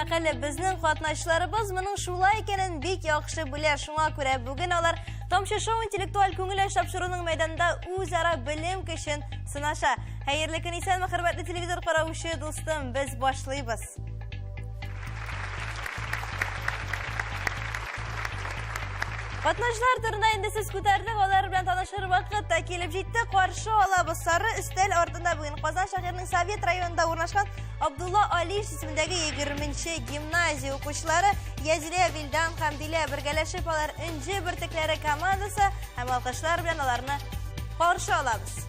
мәкале безнең катнашчыларыбыз моның шулай икәнен бик яхшы белә. Шуңа күрә бүген алар Тамчы шоу интеллектуаль күңел тапшыруның мәйданында үзара белем көчен сынаша. Хәерле көн, исәнме, хөрмәтле телевизор караучы дустым, без башлыйбыз. Катнашчылар турында инде сез күтәрдек, алар белән танышыр вакыт та килеп җитте. Каршы алабыз. Сары өстәл артында бүген Казан шәһәренең Совет районында урнашкан Абдулла Алиш исемендәге 20нче гимназия укучылары Язилә, Вилдан һәм Дилә бергәләшеп алар Энҗе бөртекләре командасы һәм алкышлар белән аларны каршы алабыз.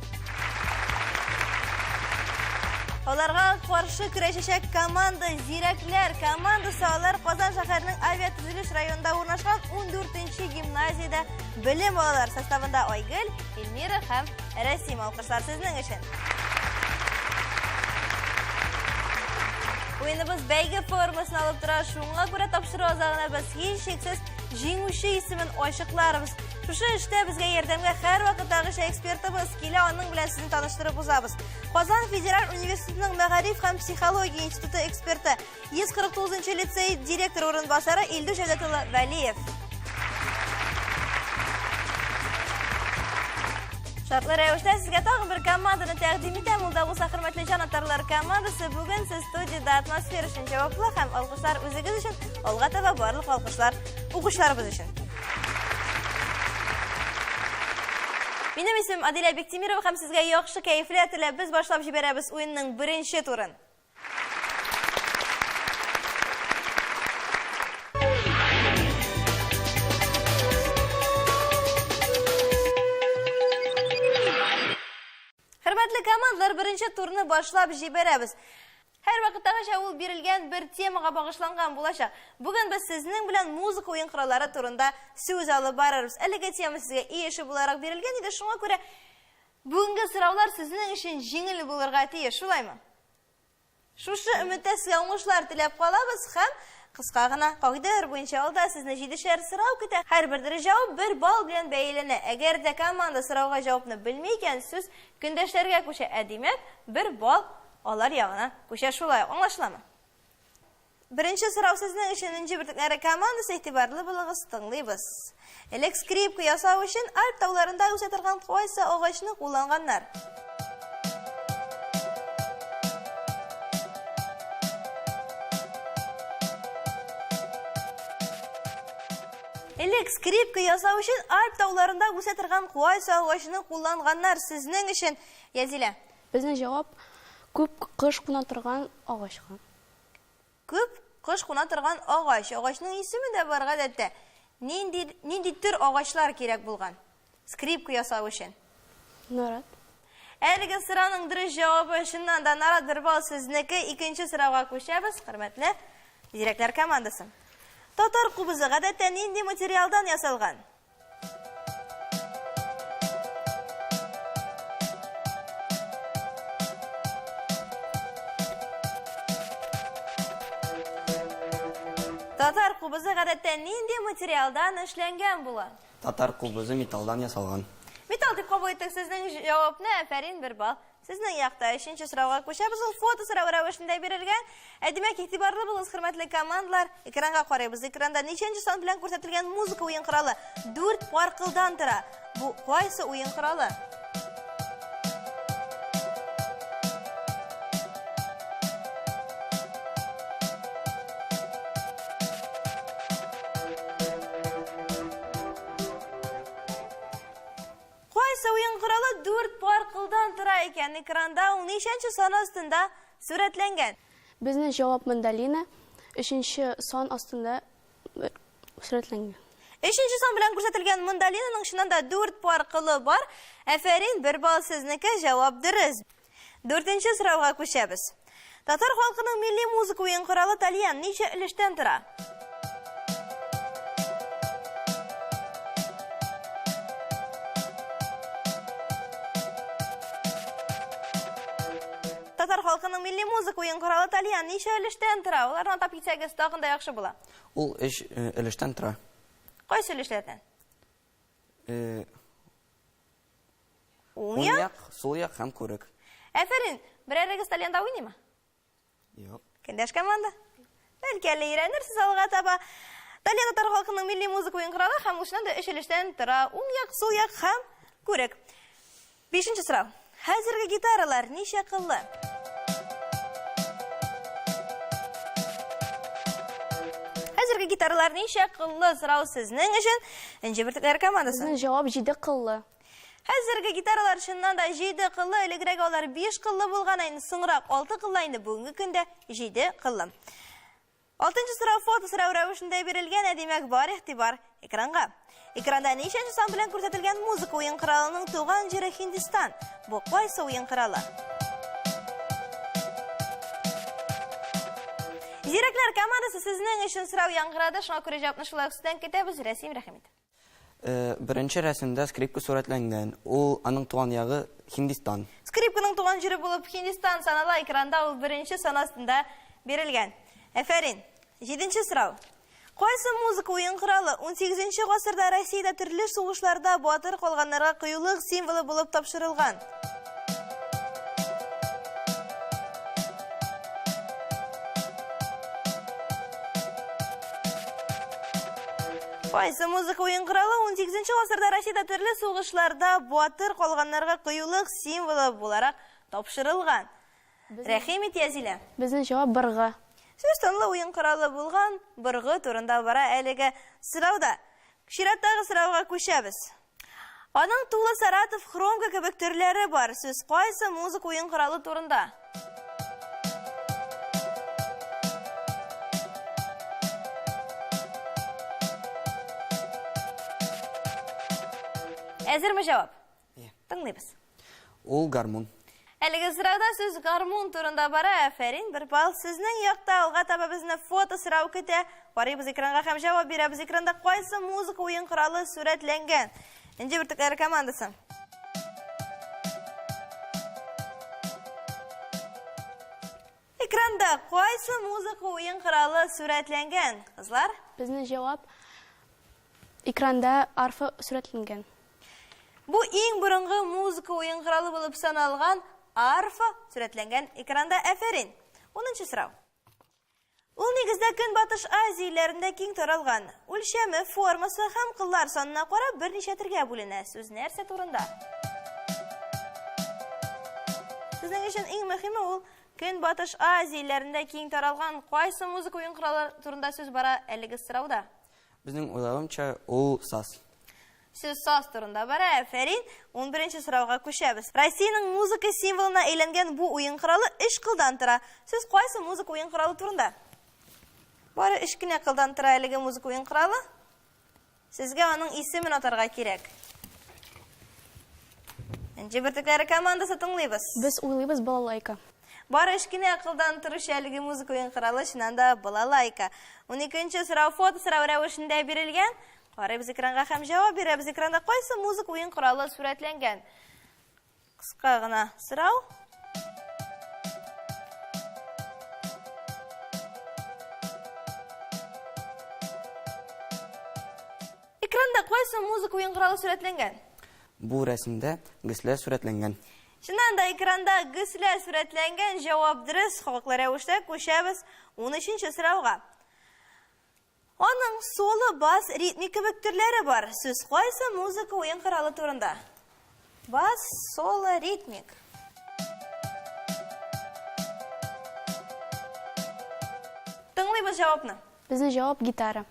Аларга каршы көрәшәчәк команда Зирәкләр командасы. Алар Казан шәһәренең Авиатөзелеш районында урнашкан 14нче гимназиядә белем алалар. Составында Айгөл, Эльмира һәм Рәсим. Алкышлар сезнең өчен. Уеныбыз бәйге формасын алып тора. Шуңа күрә тапшыру азагына без һичшиксез җиңүче исемен ачыкларбыз. Шушы эштә безгә ярдәмгә һәр вакыттагыча экспертыбыз килә, аның белән сезне таныштырып узабыз. Казан федераль университетының Мәгариф һәм психология институты эксперты, 149нчы лицей директор урынбасары Илдус Җәүдәтулла Вәлиев. Шартлы рәвештә сезгә тагын бер команданы тәкъдим итәм. Ул да булса хөрмәтле җанатарлар командасы. Бүген сез студияда атмосфера өчен җаваплы һәм алкышлар үзегез өчен, алга таба барлык алкышлар укучыларыбыз өчен. Минем исемем Адилә Бектимирова һәм сезгә яхшы кәефләр теләп без башлап җибәрәбез уенның беренче турын. Хөрмәтле командалар, беренче турны башлап җибәрәбез. Һәр вакыттагыча ул бирелгән бер темага багышланган булачак. Бүген без сезнең белән музыка уен кораллары турында сүз алып барырбыз. Әлеге тема сезгә иеше буларак бирелгән иде, шуңа күрә бүгенге сораулар сезнең өчен җиңел булырга тиеш, шулаймы? Шушы өметтә сезгә уңышлар теләп калабыз һәм кыска гына кагыйдәләр буенча алда сезне 7шәр сорау көтә. Һәрбер җавап 1 балл белән бәяләнә. Әгәр дә команда сорауга җавапны белми икән, сүз көндәшләргә күчә. Димәк, 1 балл алар ягына күчә, шулай. Аңлашыламы? Беренче сорау сезнең өчен Энҗе бөртекләре командасы, игътибарлы булыгыз, тыңлыйбыз. Элек скрипка ясау өчен Альп тауларында үсә торган кайсы агачны кулланганнар? Элек скрипка ясау өчен Альп тауларында үсә торган кайсы агачны кулланганнар сезнең өчен? Язилә. Безнең җавап күп кыш куна торган агачка. Күп кыш куна торган агач. Агачның исеме дә бар гадәттә. Нинди төр агачлар кирәк булган скрипка ясау өчен? Нарат. Әлеге сорауның дөрес җавабы чыннан да нарат, 1 балл сезнеке. Икенче сорауга күчәбез, хөрмәтле Зирәкләр командасы. Татар кубызы гадәттә нинди материалдан ясалган? Татар кубызы гадәттә нинди материалдан эшләнгән була? Татар кубызы металлдан ясалган. Металл дип кабул иттек сезнең җавапны. Афәрин, 1 балл. Сезнең якта 3нче сорауга күчәбез. Ул фото сорау рәвешендә бирелгән. Димәк, игътибарлы булыгыз, хөрмәтле командалар. Экранга карыйбыз. Экранда ничәнче сан белән күрсәтелгән музыка уен коралы? 4 пар кылдан тора. Бу кайсы уен коралы? Уен коралы 4 пар кылдан тора икән. Экранда ул ничәнче сан астында сурәтләнгән? Безнең җавап мандалина 3нче сан астында сурәтләнгән. 3нче сан белән күрсәтелгән мандалинаның чыннан да 4 пар кылы бар. Афәрин, 1 балл сезнеке, җавап дөрес. 4нче сорауга күчәбез. Татар халкының милли музыка уен коралы тальян ничә өлештән тора? Татар халкының милли музыка уен коралы тальян ничә өлештән тора? Аларны атап китсәгез тагын да яхшы була. Ул 3 өлештән тора. Кайсы өлешләрдән? Уң як, сул як һәм күрек. Афәрин, берәрегез тальянда уйныймы? Юк. Кендәш команда? бәлки әле өйрәнерсез алга таба. Далее татар халкының милли музыка уен коралы һәм ул шуннан да өч өлештән тора. Уң як, сул як һәм күрек. 5нче сорау. Хәзерге гитаралар ничә кыллы? Хәзерге гитаралар ничә кыллы сорау сезнең өчен. Энҗе бөртекләр командасы. Безнең җавап 7 кыллы. Хәзерге гитаралар чыннан да 7 кыллы, элегрәк алар 5 кыллы булган, инде соңрак 6 кыллы, инде бүгенге көндә 7 кыллы. 6нчы сорау фото сорау рәвешендә бирелгән, димәк бар игътибар экранга. Экранда ничәнче сан белән күрсәтелгән музыка уен коралының туган җире Һиндстан. Бу кайсы уен коралы? Зирәкләр командасы сезнең өчен сорау яңгырады, шуңа күрә җавапны шулай үстән көтәбез. Рәсим, рәхмәт. Беренче рәсемдә скрипка сурәтләнгән. Ул аның туган ягы Һиндстан. Скрипканың туган җире булып Һиндстан санала, экранда ул беренче сан астында бирелгән. Әфәрин. 7нче сорау. Кайсы музыка уен коралы 18нче гасырда Россиядә төрле сугышларда батыр калганнарга кыюлык символы булып тапшырылган? Кайсы музыка уен коралы 18нче гасырда Россиядә төрле сугышларда батыр калганнарга кыюлык символы буларак тапшырылган? Рәхим ит, Язилә. Безнең җавап быргы. Сүз танлы уен коралы булган быргы турында бара әлеге сорауда. Чираттагы сорауга күчәбез. Аның тулы Саратов, хромка кебек төрләре бар. Сүз кайсы музыка уен коралы турында? Әзерме җавап? Тыңлыйбыз. Ул гармон. Әлеге сорауда сүз гармон турында бара. Әфәрин, бер бал сезнең якта. Алга таба безне фото сорау көтә. Барыбыз экранга һәм җавап бирәбез. Экранда кайсы музыка уен коралы сурәтләнгән? Энҗе бөртекләр командасы. Экранда кайсы музыка уен коралы сурәтләнгән? Кызлар? Безнең җавап экранда арфа сурәтләнгән. Бу иң борынгы музыка уен коралы булып саналган арфа сурәтләнгән экранда. Әфәрин. 10нчы сорау. Ул нигездә Көнбатыш Азия илләрендә киң таралган. Үлчәме, формасы һәм кыллар санына карап берничә төргә бүленә. Сүз нәрсә турында? Сезнең өчен иң мөһиме ул Көнбатыш Азия илләрендә киң таралган кайсы музыка уен коралы турында сүз бара әлеге сорауда? Безнең уйлавымча, ул саз. Сүз саз турында бара. Әфәрин, 11нче сорауга күчәбез. Россиянең музыка символына әйләнгән бу уен коралы 3 кылдан тора. Сүз кайсы музыка уен коралы турында? Бары 3 кенә кылдан тора әлеге музыка уен коралы. Сезгә аның исемен атарга кирәк. Энҗе бөртекләре командасы тыңлыйбыз. Без уйлыйбыз балалайка. Бары 3 кенә кылдан торучы әлеге музыка уен коралы чыннан да балалайка. 12нче сорау фото сорау рәвешендә бирелгән. Карыйбыз экранга һәм җавап бирәбез. Экранда кайсы музыка уен коралы сурәтләнгән? Кыска гына сорау. Экранда кайсы музыка уен коралы сурәтләнгән? Бу рәсемдә гыслә сурәтләнгән. Чыннан да экранда гыслә сурәтләнгән. Җавап дөрес. Хаклы рәвештә күчәбез 13нче сорауга. Аның соло, бас, ритмик кебек төрләре бар. Сүз кайсы музыка уен коралы турында? Бас, соло, ритмик. Тыңлыйбыз җавапны. Безнең җавап гитара.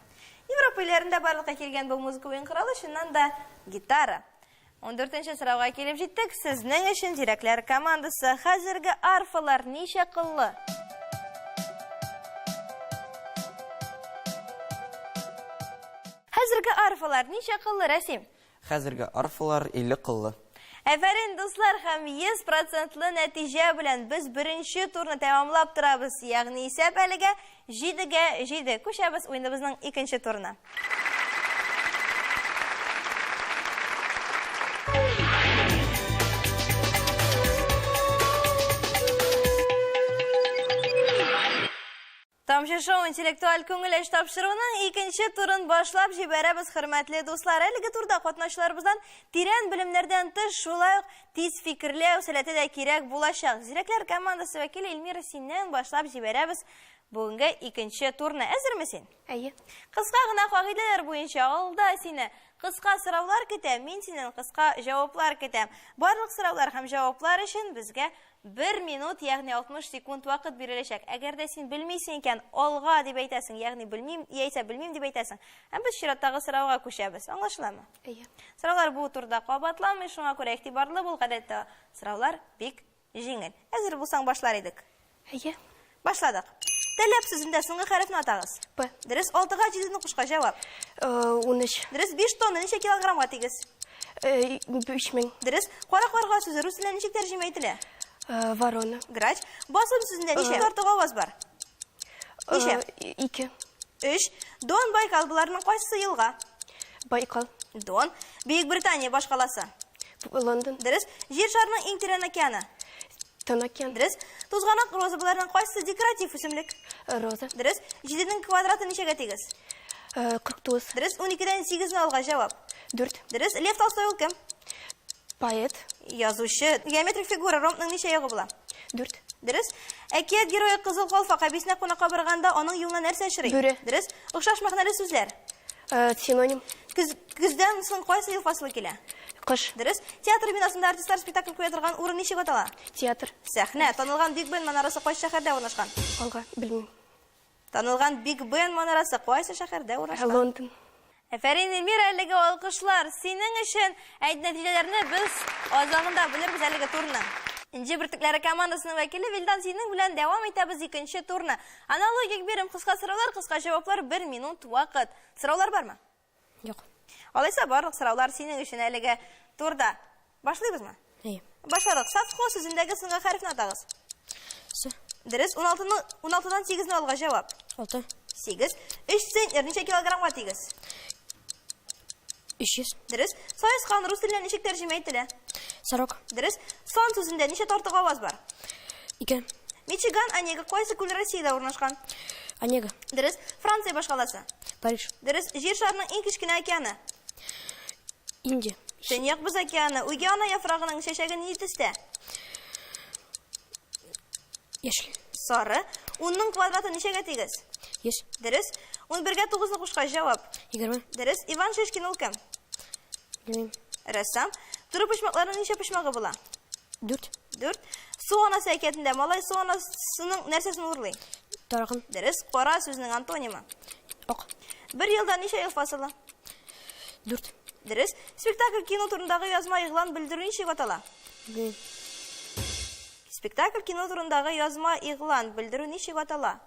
Европа илләрендә барлыкка килгән бу музыка уен коралы чыннан да гитара. 14нче сорауга килеп җиттек. Сезнең өчен зирәкләр командасы. Хәзерге арфалар ничә кыллы? Хәзерге арфалар ничә кыллы, Рәсим? Хәзерге арфалар 50 кыллы. Әфәрин, дуслар, һәм 100%лы нәтиҗә белән без беренче турны тәмамлап торабыз. Ягъни исәп әлегә 7-гә 7. Күчәбез уеныбызның икенче турына. Тамчы шоу интеллектуаль күңелеш тапшыруның икенче турын башлап җибәрәбез, хөрмәтле дуслар. Әлеге турда катнашучыларыбыздан тирән белемнәрдән тыш, шулай ук тиз фикерләү сәләте дә кирәк булачак. Зирәкләр командасы вәкиле Эльмира, синнән башлап җибәрәбез. Бүгінгі икенче турны әзерме син? Әйе. Кыска гына кагыйдәләр буенча алда сине кыска сораулар көтәм, мин синен кыска җаваплар көтәм. Барлык сораулар һәм җаваплар өчен безгә 1 минут, ягъни 60 секунд вакыт биреләчәк. Әгәр дә син белмисең икән, алга дип әйтәсең, ягъни белмим, яисә белмим дип әйтәсең. Һәм без чираттагы сорауга күчәбез. Аңлашыламы? Әйе. Сораулар бу турда кабатламый, шуңа күрә игътибарлы бул. Гадәттә сораулар бик җиңел. Әзер булсаң башлар идек. Әйе. Башладык. Таләп сүзендә соңгы хәрефне атагыз. П. Дөрес 6-га 7 кушка җавап. 13. Дөрес 5 тонна ничә килограммга тигез. 5000. Дөрес кара-карга сүзе рус теленә ничек тәрҗемә ителә? Ворона. Грач. Басым сүзендә ничә артык аваз бар? Ничә? 2. 3. Дон, Байкал буларның кайсы елга? Байкал. Дон. Бөек Британия башкаласы. Лондон. Дөрес Җир шарының иң тирән океаны. Танакен. Дөрес Тузганак роза буларның кайсы декоратив үсемлек? Роза. Дөрес 7-нең квадраты ничәгә тигез? 49. Дөрес 12-дән 8-не алга җавап. 4. Дөрес Лев Толстой ул кем? Поэт. Язучы. Геометрик фигура ромбның ничә ягы була? 4. Дөрес әкият герое Кызыл Калфак әбисенә кунакка барганда аның юлына нәрсә очрый? Бүре. Дөрес охшаш мәгънәле сүзләр. Синоним. Көздән соң кайсы ел фасылы килә? Кыш. Дөрес театр бинасында артистлар спектакль куя торган урын ничек атала? Театр. Сәхнә. Танылган Биг Бен манарасы кайсы шәһәрдә урнашкан? Алга. Белмим. Танылган Биг Бен манарасы кайсы шәһәрдә урнашкан? Лондон. Әфәрин Эльмира, әлеге алкышлар. Синең өчен әйт нәтиҗәләрне без азагында белербез әлеге турны. Инҗе бөртекләре командасының вәкиле Вилдан, синең белән дәвам итәбез икенче турны. Аналогик бирем, кыска сораулар, кыска җаваплар, 1 минут вакыт. Сораулар бармы? Юк. Алайса барлык сораулар синең өчен әлеге турда. Башлыйбызмы? Әйе. Башладык. Совхоз сүзендәге соңгы хәрефне атагыз. С. Дөрес 16-дан 8-не алга җавап. 6. 8. 3 центнер ничә килограммга тигез? 300. Дөрес Саескан рус теленә ничек тәрҗемә ителә? Сорок. Дөрес сан сүзендә ничә тартык аваз бар? 2. Мичиган, Онега кайсы күл Россиядә урнашкан? Онега. Дөрес Франция башкаласы. Париж. Дөрес Җир шарының иң кечкенә океаны. Индия. Төньяк Боз океаны. Уйгана яфрагының чәчәге ни төстә? Яшел. Сары. 10-ның квадраты ничәгә тигез? 100. Дөрес 11-гә 9-ны кушка җавап. 20. Дөрес Иван Шишкин ул кем? Белмим. Рәссам. Туры почмакларның ничә почмагы була? 4. 4. Су анасы әкиятендә малай су анасының нәрсәсен урлый? Таргын. Дөрес кара сүзнең антонимы. Ак. 1 елда ничә ел фасылы? 4. Дөрес спектакль кино турындагы язма игълан белдерү ничек атала? Белмим. Спектакль кино турындагы язма игълан белдерү ничек атала?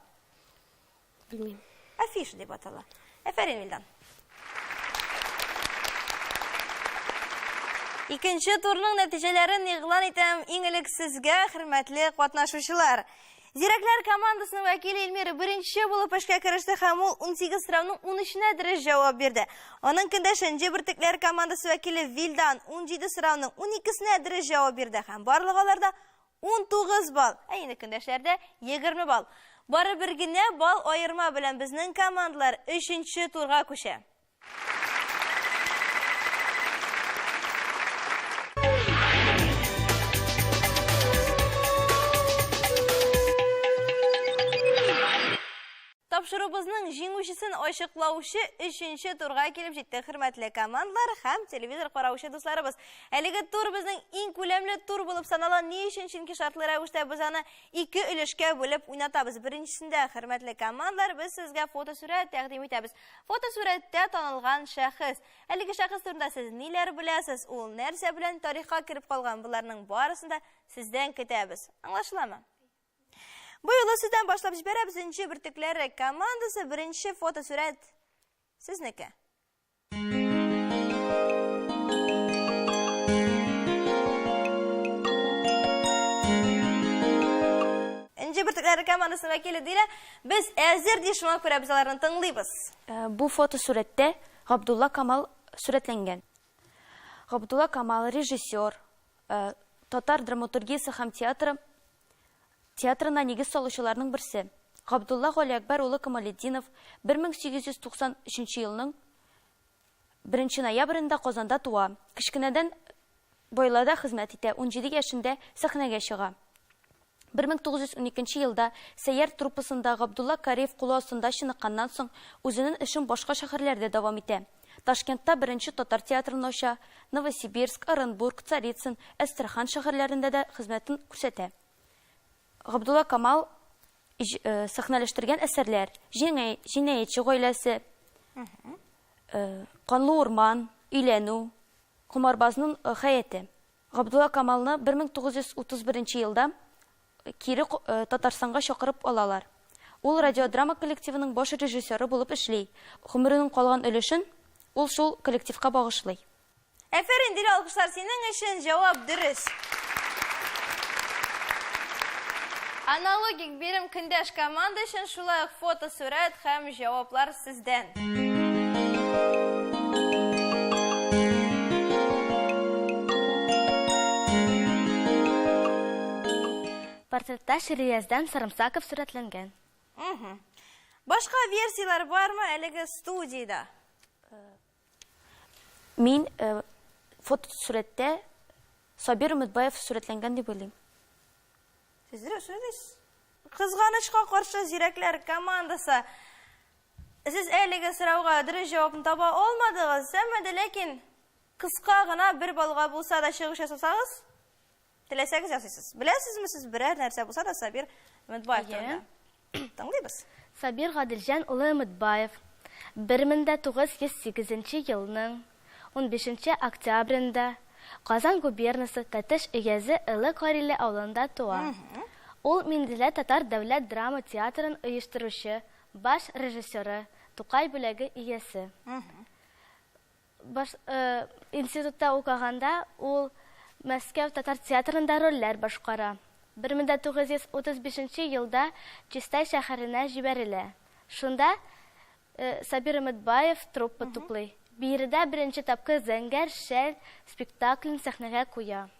Белмим. Афиш дип атала. Әфәрин Вилдан. Икенче турның нәтиҗәләрен игълан итәм иң элек сезгә, хөрмәтле катнашучылар. Зирәкләр командасының вәкиле Эльмира беренче булып эшкә кереште һәм ул 18 сорауның 13-нә дөрес җавап бирде. Аның көндәшен Җебертекләр командасы вәкиле Вилдан 17 сорауның 12-сенә дөрес җавап бирде һәм барлык аларда 19 балл. Ә инде көндәшләрдә 20 балл. Бары бер генә балл аерма белән безнең командалар 3-нче турга күчә. Тапшырубызның җиңүчесен ачыклаучы 3-нче турга килеп җитте, хөрмәтле командалар һәм телевизор караучы дусларыбыз. Әлеге тур безнең иң күләмле тур булып санала. Ни өчен? Чөнки шартлы рәвештә без аны 2 өлешкә бүлеп уйнатабыз. Беренчесендә, хөрмәтле командалар, без сезгә фотосурәт тәкъдим итәбез. Фотосурәттә танылган шәхес. Әлеге шәхес турында сез ниләр беләсез? Ул нәрсә белән тарихка кереп калган? Буларның барысын да сездән көтәбез. Аңлашыламы? Бу юлы сездән башлап җибәрәбез. Җебертекләре командасы беренче фотосурәт сезнеке. Җебертекләре командасының вәкиле Дилә, без әзер ди, шуңа күрә без аларны тыңлыйбыз. Бу фотосурәттә Габдулла Камал сурәтләнгән. Габдулла Камал режиссер, татар драматургиясе һәм театрына нигез салучыларның берсе. Габдулла Галиәкбәр улы Камалетдинов 1893 елның 1 ноябрендә Казанда туа. Кечкенәдән Бойлада хезмәт итә, 17 яшендә сәхнәгә чыга. 1912 елда Сәйяр труппасында Габдулла Кариев кулы астында чыныкканнан соң үзенең эшен башка шәһәрләрдә дәвам итә. Ташкентта беренче татар театрын ача, Новосибирск, Оренбург, Царицын, Әстерхан шәһәрләрендә дә хезмәтен күрсәтә. Габдулла Камал сәхнәләштергән әсәрләр: Җинаятчы гаиләсе, Канлы урман, Өйләнү, Кумарбазның хәяте. Габдулла Камалны 1931 елда кире Татарстанга чакырып алалар. Ул радиодрама коллективының баш режиссеры булып эшли. Гомеренең калган өлешен ул шул коллективка багышлый. Әфәрин, Дилә, алкышлар синең өчен җавап дөрес. Аналогик бирем көндәш команда өчен шулай ук фото, сурәт һәм җаваплар сездән. Портретта Ширияздан Сарымсаков сурәтләнгән. Башка версиялар бармы әлеге студияда? Мин фотосурәттә Сабир Өметбаев сурәтләнгән дип уйлыйм. Сез дөрес сөйлисез. Кызганычка каршы зирәкләр командасы. Сез әлеге сорауга дөрес җавапны таба алмадыгыз, ләкин кыска гына бер балга булса да чыгыш ясасагыз, теләсәгез ясыйсыз. Беләсезме сез берәр нәрсә булса да Сабир Өметбаев турында? Тыңлыйбыз. Сабир Гадилҗан улы Өметбаев 1908 елның 15 октябрендә Казан губернасы Тәтеш Өязе Ылы Кариле авылында туа. Ул Миндилә татар дәүләт драма театрын оештыручы, баш режиссеры, Тукай бүләге иясе. Институтта укыганда ул Мәскәү татар театрында рольләр башкара. 1935 елда Чистай шәһәренә җибәрелә. Шунда Сабир Өметбаев труппа туплый. Биредә беренче тапкыр Зәңгәр шәл спектаклен сәхнәгә куя.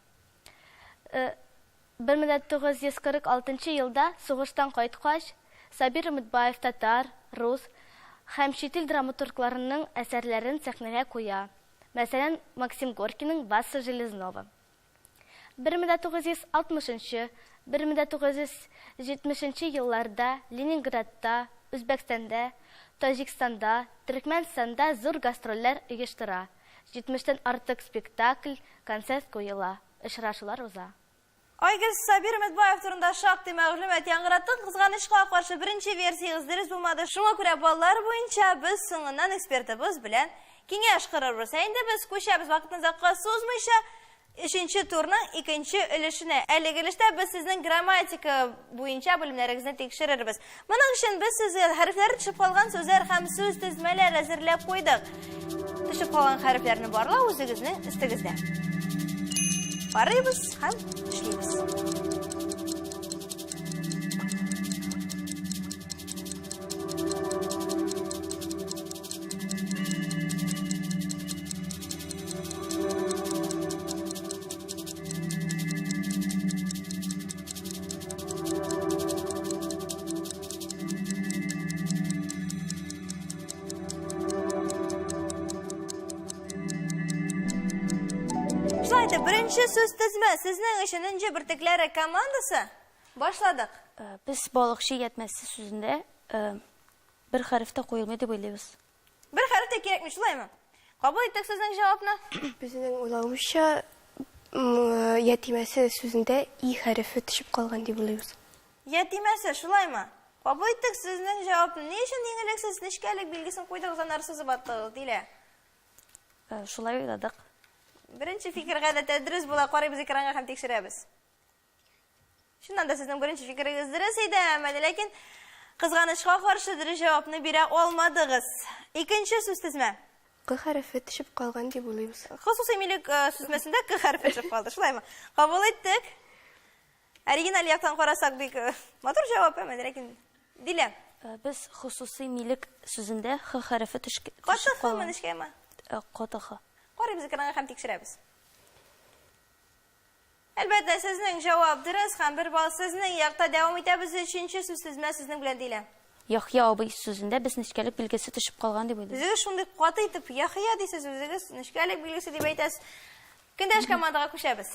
1946 елда сугыштан кайткач, Сабир Өметбаев татар, рус һәм чит ил драматургларының әсәрләрен сәхнәгә куя. Мәсәлән, Максим Горькийның Васа Железнова. 1960-1970 елларда Ленинградта, Үзбәкстанда, Таҗикстанда, Төркмәнстанда зур гастрольләр оештыра. 70тән артык спектакль, концерт куела, очрашулар уза. Айгыз, Сабир Өметбаев турында шактый мәгълүмат яңгыраттык. Кызганычка каршы беренче версиягыз дөрес булмады. Шуңа күрә баллар буенча без соңыннан экспертыбыз белән киңәш кырырбыз. Инде без күчәбез вакытны озакка сузмыйча өченче турның икенче өлешенә. Әлеге өлештә без сезнең грамматика буенча белемнәрегезне тикшерербез. Моның өчен без сезгә хәрефләр төшеп калган сүзләр һәм сүз тезмәләр әзерләп куйдык. Төшеп калган хәрефләрне барлау үзегезнең истегездә. Карыйбыз һәм эшлибез. Беренче сүз тезмә сезнең өчен инде бертекләре командасы. Башладык. Без балыкчы ятмәсе сүзендә бер хәрефтә куелмый дип уйлыйбыз. Бер хәрефтә кирәкми, шулаймы? Кабул иттек сезнең җавапны. Безнең уйлавымча, ятимәсе сүзендә и хәрефе төшеп калган дип уйлыйбыз. Ятимәсе, шулаймы? Кабул иттек сезнең җавапны. Ни өчен иңелексез нечкәлек билгесен куйдыгыз, аннары сызып аттыгыз, дилә. Шулай уйладык. Беренче фикер гадәттә дөрес була, карыйбыз экранга һәм тикшерәбез. Шуннан да сезнең беренче фикерегез дөрес иде, ләкин кызганычка каршы дөрес җавапны бирә алмадыгыз. Икенче сүз тезмә. К хәрефе төшеп калган дип уйлыйбыз. Хосусый милек сүзмәсендә к хәрефе төшеп калды, шулаймы? Кабул иттек. Оригинал яктан карасак бик матур җавап, ләкин дилә. Без хусусый милек сүзендә х хәрефе төшеп калган. Нечкәме? Катыхы. Карыйбыз экранга һәм тикшерәбез. Әлбәттә, сезнең җавап дөрес һәм бер бал сезнең якта дәвам итәбез. Өченче сүз тезмә сезнең белән дилә. Яхья абый сүзендә без нечкәлек билгесе төшеп калган дип уйлыйбыз. Үзегез шундый каты итеп Яхья дисез, үзегез нечкәлек билгесе дип әйтәсез. Көндәш командага күчәбез.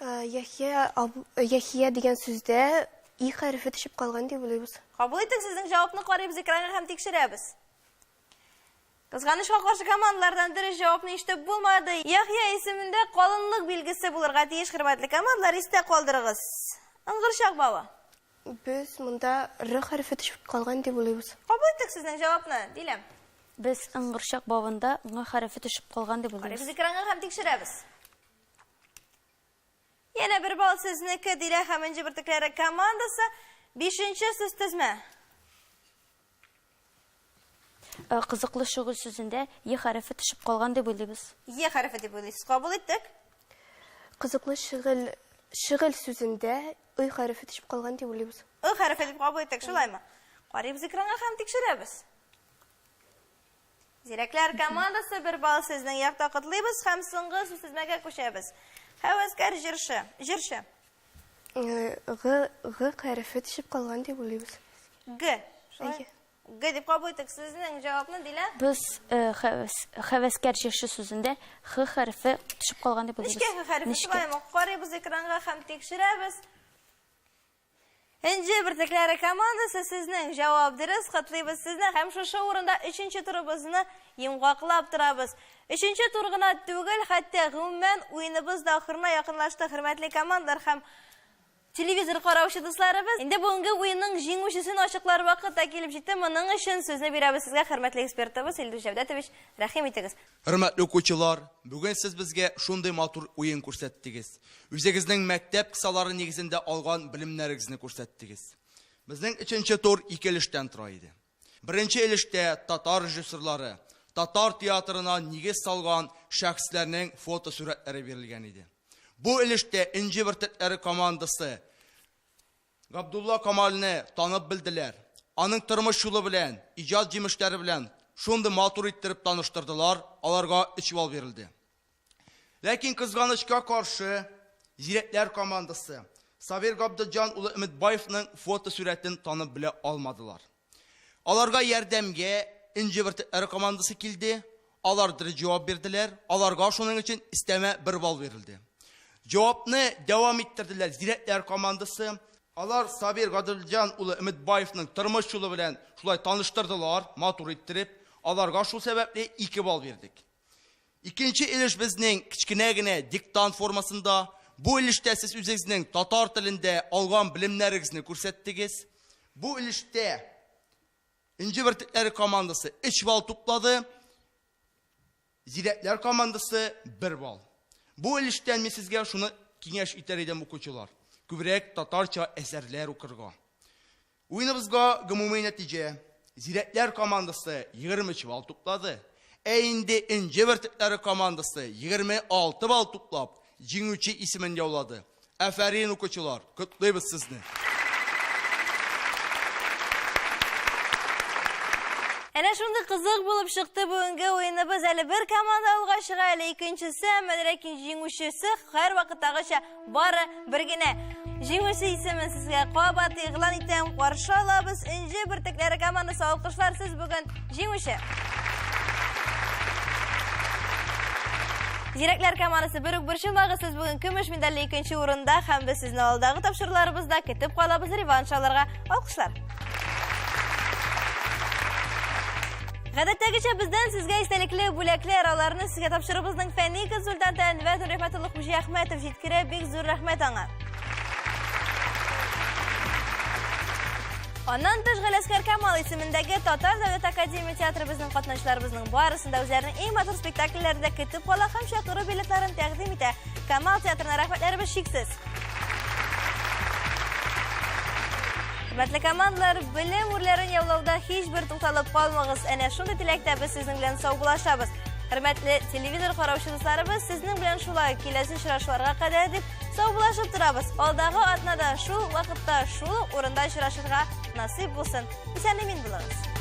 Яхия дигән сүздә и хәрефе төшеп калган дип уйлыйбыз. Кабул итик, сезнең җавапны карыйбыз экранга һәм тикшерәбез. Кызганычка каршы командалардан дөрес җавапны ишетеп булмады. Яхья исемендә калынлык билгесе булырга тиеш, хөрмәтле командалар, истә калдырыгыз. Ыңгырчак баба. Без монда р хәрефе төшеп калган дип уйлыйбыз. Кабул итик сезнең җавапны, Диләм. Без ыңгырчак бабында ң хәрефе төшеп калган дип Карыйбыз уйлыйбыз. экранга һәм тикшерәбез. Яна бер бал сезнеке, Дилә һәм Энҗе бөртекләре командасы. 5нче сүз тезмә. Кызыклы шөгыль сүзендә е хәрефе төшеп калган дип уйлыйбыз. Е хәрефе дип уйлыйсыз. Кабул иттек. Кызыклы шөгыль сүзендә ый хәрефе төшеп калган дип уйлыйбыз. Ы хәрефе дип кабул иттек, шулаймы? Карыйбыз экранга һәм тикшерәбез. Зирәкләр командасы бер бал сезнең якта котлыйбыз һәм соңгы сүз тезмәгә күчәбез. Һәвәскәр җырчы. Г хәрефе төшеп калган дип уйлыйбыз. Г. Г дип кабул иттек. Сезнең җавапны, Дилә. Без хәвәскәр җырчы сүзендә х хәрефе төшеп калган дип уйлыйбыз. Ничә хәрефе шулаймы? Карыйбыз экранга һәм тикшерәбез. Энҗе бөртекләре командасы сезнең җавап дөрес, котлыйбыз сезне һәм шушы урында 3нче турыбызны йомгаклап торабыз. 3нче тур гына түгел, хәтта гомумән уеныбыз да ахырына якынлашты, хөрмәтле командалар һәм телевизор караучы дусларыбыз. Инде бүгенге уенның җиңүчесен ачыклар вакыты килеп җитте. Моның өчен сүзне бирәбез сезгә, хөрмәтле экспертыбыз Илдус Җәвдәтович. Рәхим итегез. Hörmətli укучылар, бүген сез безгә шундый матур уен күрсәттегез. Үзегезнең мәктәп кысалары нигезендә алган белемнәрегезне күрсәттегез. Безнең 3нче тур 2 өлештән тора иде. Беренче өлештә татар режиссерлары, татар театрына нигез салган шәхесләрнең фотосурәтләре бирелгән иде. Бу өлештә Энҗе бөртекләре командасы Габдулла Камалны танып белделәр. Аның тормыш юлы белән, иҗат җимешләре белән шундый матур иттереп таныштырдылар, аларга 3 бал бирелде. Ләкин кызганычка каршы Зирәкләр командасы Сабир Габдыҗан улы Өмитбаевның фотосурәтен танып белә алмадылар. Аларга ярдәмгә Энҗе бөртекләре командасы килде, алар дөрес җавап бирделәр, аларга шуның өчен истәмә 1 бал бирелде. Җавапны дәвам иттерделәр Зирәкләр командасы. Алар Сабир Габдыҗан улы Өмитбаевның тормыш юлы белән шулай таныштырдылар, матур иттереп, аларга шул сәбәпле 2 бал бирдек. Икенче өлеш безнең кичкенә генә диктант формасында. Бу өлештә сез үзегезнең татар телендә алган белемнәрегезне күрсәттегез. Бу өлештә Энҗе бөртекләре командасы 3 бал туплады. Зирәкләр командасы 1 бал. Бу өлештән мин сезгә шуны киңәш итәр идем, укучылар. Күбрәк татарча әсәрләр укырга. Уеныбызга гомуми нәтиҗә Зирәкләр командасы 23 бал туплады. Инде Энҗе бөртекләре командасы 26 бал туплап җиңүче исемен яулады. Афәрин, укучылар, котлыйбыз сезне. Әнә шундый кызык булып чыкты бүгенге уеныбыз. Әле бер команда алга чыга, әле икенчесе, ләкин җиңүчесе һәрвакыттагыча бары бер генә. Җиңүче исемен сезгә кабат игълан итәм, каршы алабыз. Энҗе бөртекләре командасы, алкышлар, сез бүген җиңүче. Зирәкләр командасы бер үк борчылмагыз, сез бүген көмеш медальле 2нче урында һәм без сезне алдагы тапшыруларыбызда көтеп калабыз, реванш алырга. Алкышлар. Гадәттәгечә бездән сезгә истәлекле бүләкләр, аларны сезгә тапшырыбызның фәнни консультанты Әнвәр Рәхмәтуллаһ Хуҗахмәтов җиткерә, бик зур рәхмәт аңа. Аннан тыш Галәскәр Камал исемендәге Татар дәүләт академия театрыбызның катнашчыларыбызның барысында үзләренең иң матур спектакльләрендә көтеп кала һәм чакыру билетларын тәкъдим итә. Камал театрына рәхмәтләребез чиксез. Хөрмәтле командалар, белем үрләрен яулауда һичбер тукталып калмагыз. Әнә шундый теләктә без сезнең белән саубулашабыз. Хөрмәтле телевизор караучы дусларыбыз, сезнең белән шулай киләсе очрашуларга кадәр дип саубулашып торабыз. Алдагы атнада шул вакытта, шул урында очрашырга насыйп булсын. Исән-имин булыгыз.